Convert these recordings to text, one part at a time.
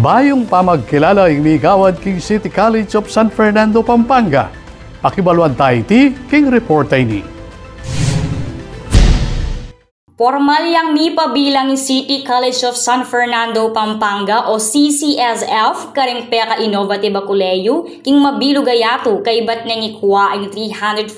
Bayong pamagkilala ing migawad king City College of San Fernando, Pampanga. Pakibaluan tayo ti king report ni. Formal yang mipabilang City College of San Fernando, Pampanga o CCSF karing peka innovative kuleyo king mabilugayato kay bat nang ikuha ang 348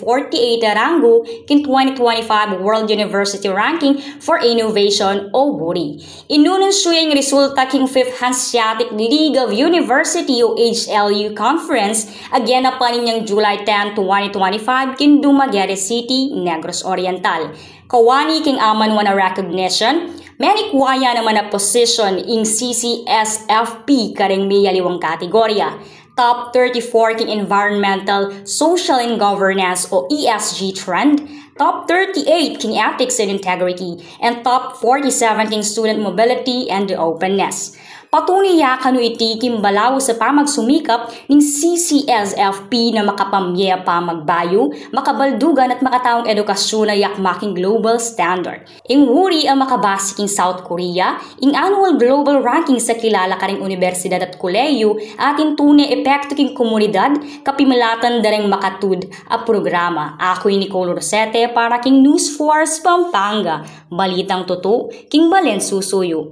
rango king 2025 World University Ranking for Innovation o WURI. Inununsyo yung resulta king 5th Hanseatic League of University o HLU Conference again na paninyang July 10, 2025 king Dumaguete City, Negros Oriental. Kawani king aman wana recognition, many kuwaya naman na position in CCSFP karing may yaliwang kategorya. Top 34 king environmental, social and governance o ESG trend, top 38 king ethics and integrity, and top 47 king student mobility and openness. Patunay kanu iti kimbalaw sa pamagsumikap ng CCSFP na makapamye pa magbayo, makabaldugan at makataong edukasyon na yakmaking global standard. Ing WURI ang makabasiking South Korea, ing annual global ranking sa kilala karing universidad at koleyo atin tunay epekto king komunidad kapimilatan dareng makatud a programa. Ako'y Nicole Rosete para king News Force Pampanga. Balitang totoo, king Balen Susuyo.